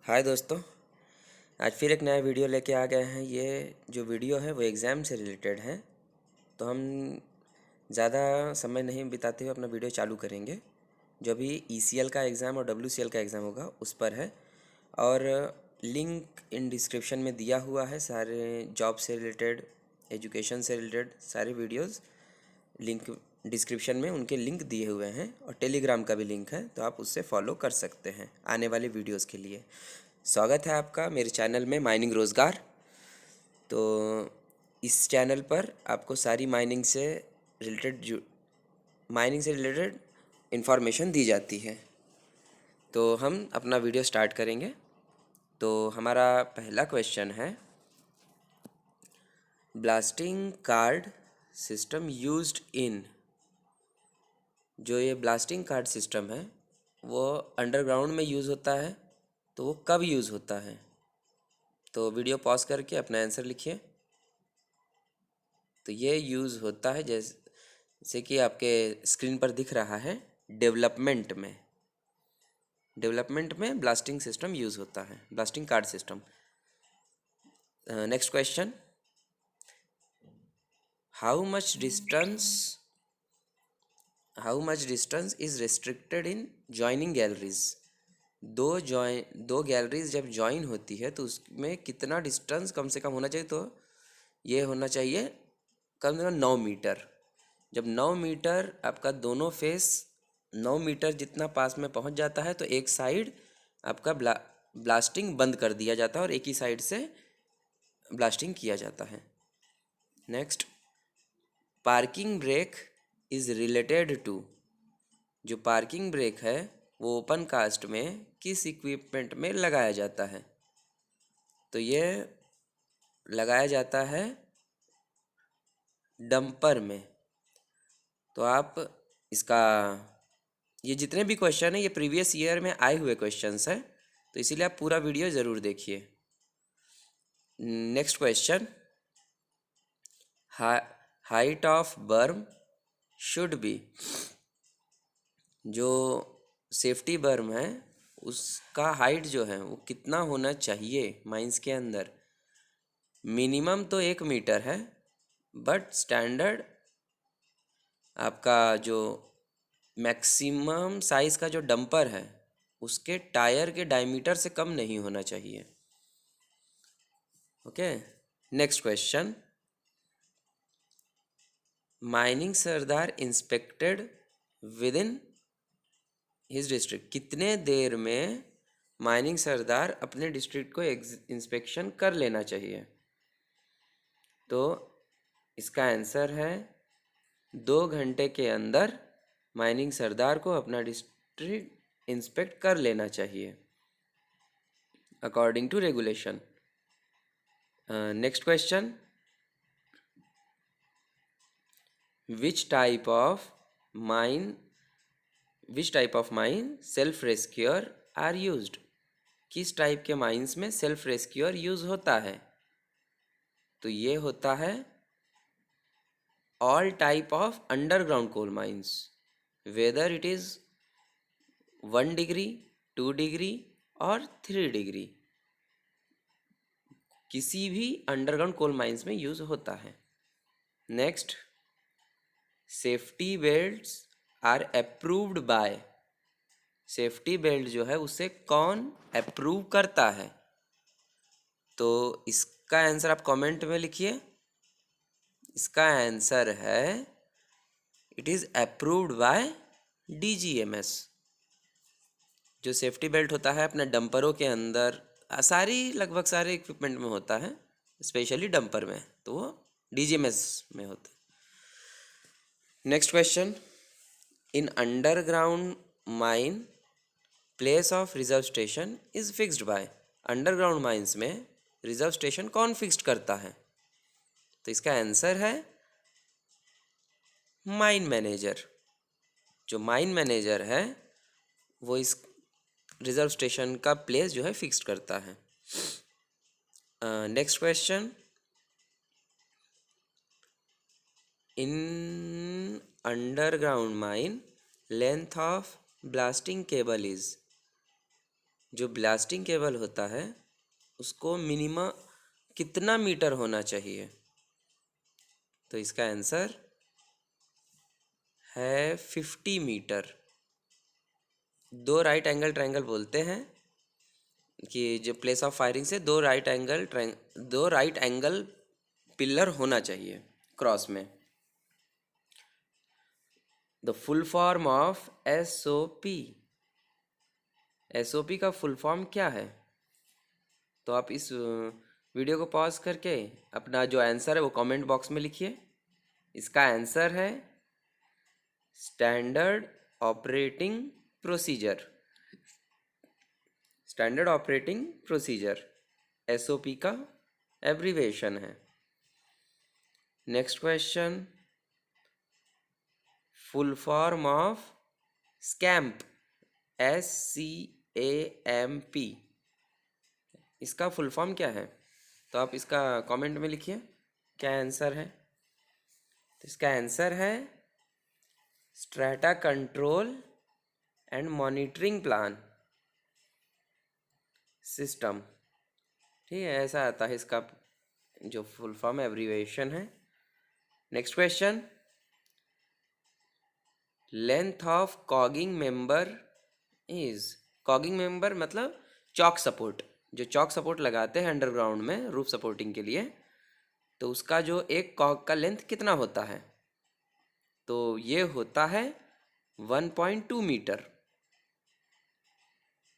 हाय दोस्तों। आज फिर एक नया वीडियो लेके आ गए हैं। ये जो वीडियो है वो एग्ज़ाम से रिलेटेड है। तो हम ज़्यादा समय नहीं बिताते हुए अपना वीडियो चालू करेंगे। जो भी ईसीएल का एग्ज़ाम और डब्ल्यूसीएल का एग्ज़ाम होगा उस पर है। और लिंक इन डिस्क्रिप्शन में दिया हुआ है। सारे जॉब से रिलेटेड, एजुकेशन से रिलेटेड सारे वीडियोस लिंक डिस्क्रिप्शन में उनके लिंक दिए हुए हैं। और टेलीग्राम का भी लिंक है, तो आप उससे फॉलो कर सकते हैं आने वाले वीडियोस के लिए। स्वागत है आपका मेरे चैनल में माइनिंग रोज़गार। तो इस चैनल पर आपको सारी माइनिंग से रिलेटेड इंफॉर्मेशन दी जाती है। तो हम अपना वीडियो स्टार्ट करेंगे। तो हमारा पहला क्वेश्चन है, blasting card system used in. जो ये ब्लास्टिंग कार्ड सिस्टम है वो अंडरग्राउंड में यूज़ होता है, तो वो कब यूज़ होता है? तो वीडियो पॉज करके अपना आंसर लिखिए। तो ये यूज़ होता है जैसे कि आपके स्क्रीन पर दिख रहा है, डेवलपमेंट में ब्लास्टिंग सिस्टम यूज़ होता है, blasting card system. Next question, how much distance is restricted in joining galleries. दो गैलरीज जब ज्वाइन होती है तो उसमें कितना डिस्टेंस कम से कम होना चाहिए? तो ये होना चाहिए कम से कम 9 मीटर। जब 9 मीटर आपका दोनों फेस 9 मीटर जितना पास में पहुंच जाता है तो एक साइड आपका ब्लास्टिंग बंद कर दिया जाता है और एक ही साइड से ब्लास्टिंग किया जाता है। Next, parking brake is related to. जो पार्किंग ब्रेक है वो ओपन कास्ट में किस इक्विपमेंट में लगाया जाता है? तो ये लगाया जाता है डंपर में। तो आप इसका, ये जितने भी क्वेश्चन हैं ये प्रीवियस ईयर में आए हुए क्वेश्चंस हैं, तो इसीलिए आप पूरा वीडियो ज़रूर देखिए। नेक्स्ट क्वेश्चन, हाइट ऑफ बर्म शुड बी। जो सेफ्टी बर्म है उसका हाइट जो है वो कितना होना चाहिए माइंस के अंदर? मिनिमम तो 1 मीटर है, बट स्टैंडर्ड आपका जो मैक्सिमम साइज़ का जो डंपर है उसके टायर के डायमीटर से कम नहीं होना चाहिए। Okay. Next question, mining Sardar inspected with in his district. कितने देर में माइनिंग सरदार अपने डिस्ट्रिक्ट को इंस्पेक्शन कर लेना चाहिए? तो इसका आंसर है 2 घंटे के अंदर माइनिंग सरदार को अपना डिस्ट्रिक्ट इंस्पेक्ट कर लेना चाहिए according to regulation. Next question, which type of mine self rescuer are used. किस टाइप के माइंस में सेल्फ रेस्क्यूअर यूज होता है? तो ये होता है all type of underground coal mines, whether it is 1 degree, 2 degree और 3 डिग्री, किसी भी अंडरग्राउंड कोल माइंस में यूज होता है। Next, safety belts are approved by. Safety belt जो है उसे कौन अप्रूव करता है? तो इसका आंसर आप कमेंट में लिखिए। इसका आंसर है it is approved by DGMS. जो सेफ्टी बेल्ट होता है अपने डंपरों के अंदर, लगभग सारे इक्विपमेंट में होता है, स्पेशली डंपर में, तो वो डीजीएमएस में होता है। Next question, in underground mine place of reserve station is fixed by. Underground mines में रिजर्व स्टेशन कौन फिक्स्ड करता है? तो इसका आंसर है माइन मैनेजर। जो माइन मैनेजर है वो इस रिजर्व स्टेशन का प्लेस जो है फिक्स्ड करता है। Next question, in underground mine length of blasting cable is. जो ब्लास्टिंग केबल होता है उसको मिनिमम कितना मीटर होना चाहिए? तो इसका आंसर है 50 मीटर। दो राइट एंगल ट्रायंगल बोलते हैं कि जो प्लेस ऑफ फायरिंग से दो राइट एंगल पिलर होना चाहिए क्रॉस में। The full form of SOP का फुल फॉर्म क्या है? तो आप इस वीडियो को पॉज करके अपना जो आंसर है वो कमेंट बॉक्स में लिखिए। इसका आंसर है standard operating procedure. Standard operating procedure SOP का एब्रीवेशन है। Next question, full form of SCAMP SCAMP, इसका फुल फॉर्म क्या है? तो आप इसका कमेंट में लिखिए क्या आंसर है। तो इसका आंसर है strata control and monitoring plan system. ठीक है, ऐसा आता है इसका जो फुल फॉर्म एब्रीवेशन है। Next question, length of cogging member is. Cogging member मतलब चॉक सपोर्ट, जो चॉक सपोर्ट लगाते हैं अंडरग्राउंड में रूफ सपोर्टिंग के लिए, तो उसका जो एक कॉग का लेंथ कितना होता है? तो ये होता है 1.2 मीटर।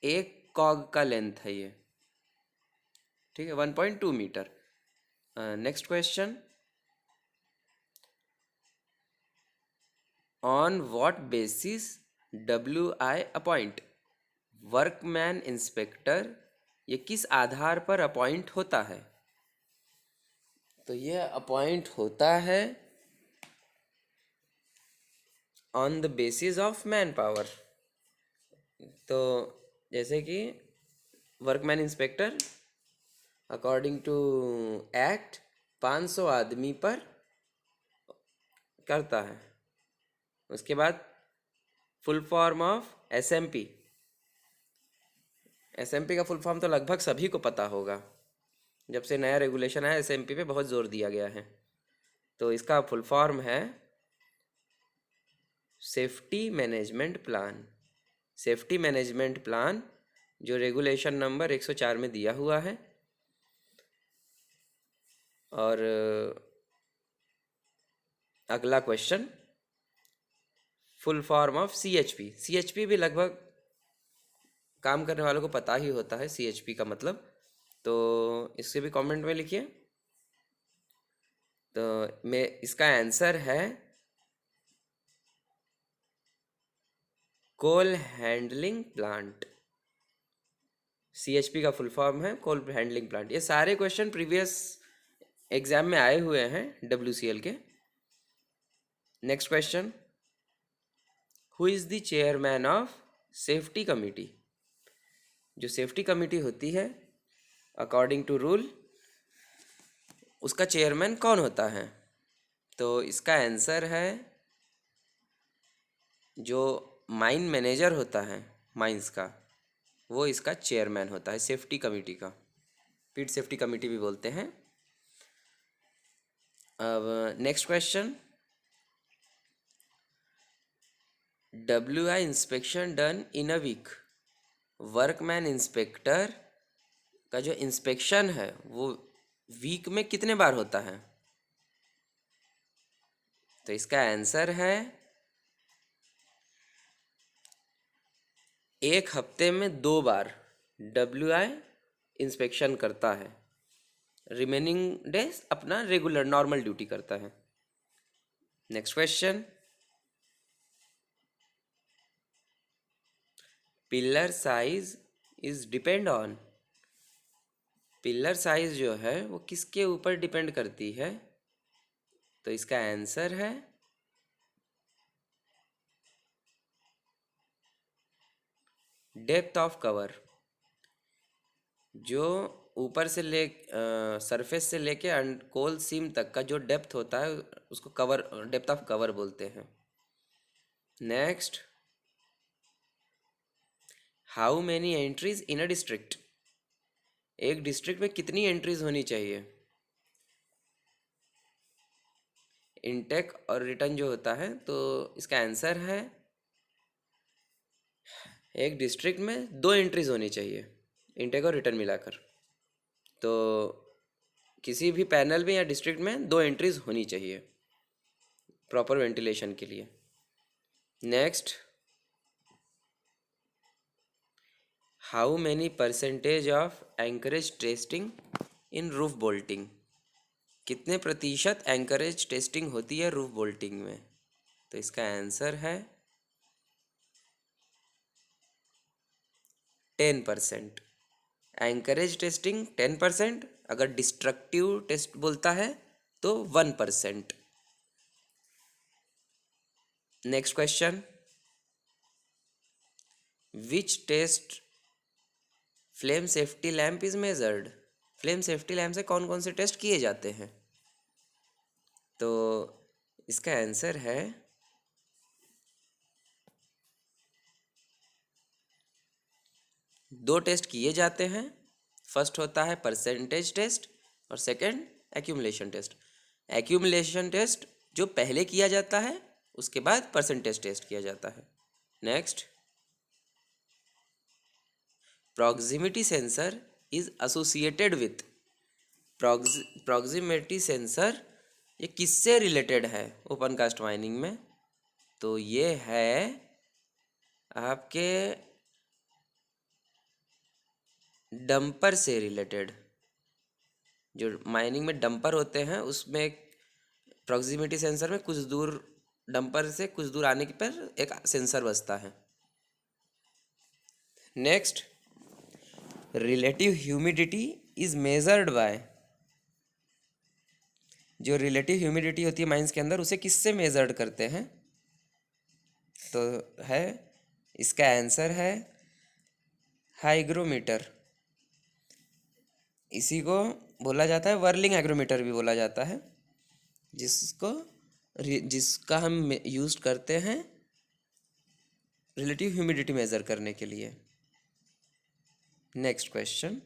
एक कॉग का लेंथ है ये। ठीक है, 1.2 मीटर। Next question, on what basis WI appoint workman inspector, ये किस आधार पर अपॉइंट होता है? तो ये अपॉइंट होता है on the basis of man power. तो जैसे कि workman inspector according to act 500 आदमी पर करता है। उसके बाद full form of SMP। SMP का फुल फॉर्म तो लगभग सभी को पता होगा, जब से नया रेगुलेशन आया SMP पे बहुत जोर दिया गया है। तो इसका फुल फॉर्म है safety management plan. Safety management plan जो रेगुलेशन नंबर 104 में दिया हुआ है। और अगला question, full form of CHP। CHP भी लगभग काम करने वालों को पता ही होता है CHP का मतलब, तो इससे भी कमेंट में लिखिए। तो मैं इसका आंसर है कोल हैंडलिंग प्लांट। CHP का फुल फॉर्म है कोल हैंडलिंग प्लांट। ये सारे क्वेश्चन प्रीवियस एग्जाम में आए हुए हैं WCL के। Next question, who is the chairman of safety committee. जो सेफ्टी कमिटी होती है अकॉर्डिंग टू रूल, उसका चेयरमैन कौन होता है? तो इसका आंसर है जो माइन मैनेजर होता है माइंस का, वो इसका चेयरमैन होता है सेफ्टी कमिटी का। पिट सेफ्टी कमिटी भी बोलते हैं। अब next question, WI inspection done in a week. Workman inspector का जो इंस्पेक्शन है वो वीक में कितने बार होता है? तो इसका आंसर है एक हफ्ते में 2 बार WI इंस्पेक्शन करता है। रिमेनिंग डेज अपना रेगुलर नॉर्मल ड्यूटी करता है। Next question, pillar size is depend on. Pillar size जो है वो किसके ऊपर डिपेंड करती है? तो इसका आंसर है डेप्थ ऑफ कवर। जो ऊपर से सरफेस से लेके कोल सीम तक का जो डेप्थ होता है उसको कवर, डेप्थ ऑफ कवर बोलते हैं। Next, how many entries in a district, एक डिस्ट्रिक्ट में कितनी एंट्रीज होनी चाहिए। इनटेक और रिटर्न जो होता है, तो इसका आंसर है एक डिस्ट्रिक्ट में 2 एंट्रीज होनी चाहिए, इनटेक और रिटर्न मिलाकर। तो किसी भी पैनल में या डिस्ट्रिक्ट में 2 एंट्रीज होनी चाहिए प्रॉपर वेंटिलेशन के लिए। Next, how many percentage of anchorage testing in roof bolting, कितने प्रतिशत एंकरेज टेस्टिंग होती है रूफ बोल्टिंग में। तो इसका आंसर है 10%। एंकरेज टेस्टिंग 10%, अगर डिस्ट्रक्टिव टेस्ट बोलता है तो 1%। Next question, which test flame safety lamp is measured, flame safety lamp से कौन कौन से टेस्ट किए जाते हैं। तो इसका आंसर है दो टेस्ट किए जाते हैं। फर्स्ट होता है परसेंटेज टेस्ट और second accumulation test. Accumulation test जो पहले किया जाता है, उसके बाद परसेंटेज टेस्ट किया जाता है। Next, proximity sensor is associated with, proximity sensor ये किससे रिलेटेड है ओपन कास्ट माइनिंग में। तो ये है आपके डंपर से रिलेटेड। जो माइनिंग में डंपर होते हैं उसमें प्रॉक्सिमिटी सेंसर में कुछ दूर, डंपर से कुछ दूर आने पर एक सेंसर बसता है। Next, relative humidity is measured by, जो रिलेटिव ह्यूमिडिटी होती है माइंस के अंदर उसे किससे मेजर्ड करते हैं। तो है, इसका आंसर है हाइग्रोमीटर। इसी को बोला जाता है वर्लिंग हाइग्रोमीटर भी बोला जाता है, जिसका हम यूज करते हैं रिलेटिव ह्यूमिडिटी मेजर करने के लिए। Next question,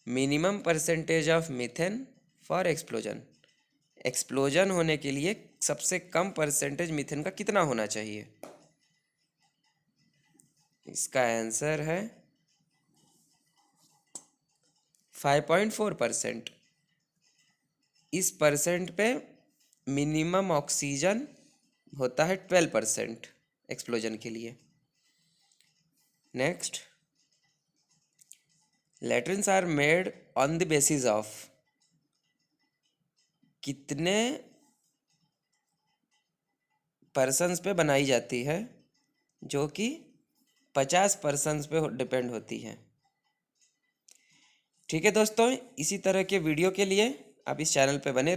minimum percentage of methane for explosion, explosion होने के लिए सबसे कम परसेंटेज मीथेन का कितना होना चाहिए। इसका आंसर है 5.4%। इस परसेंट पे मिनिमम ऑक्सीजन होता है 12% एक्सप्लोजन के लिए। Next, latrines are made on the basis of, कितने पर्सन्स पे बनाई जाती है, जो कि 50 पर्सन्स पे डिपेंड होती है। ठीक है दोस्तों, इसी तरह के वीडियो के लिए आप इस चैनल पे बने रहिए।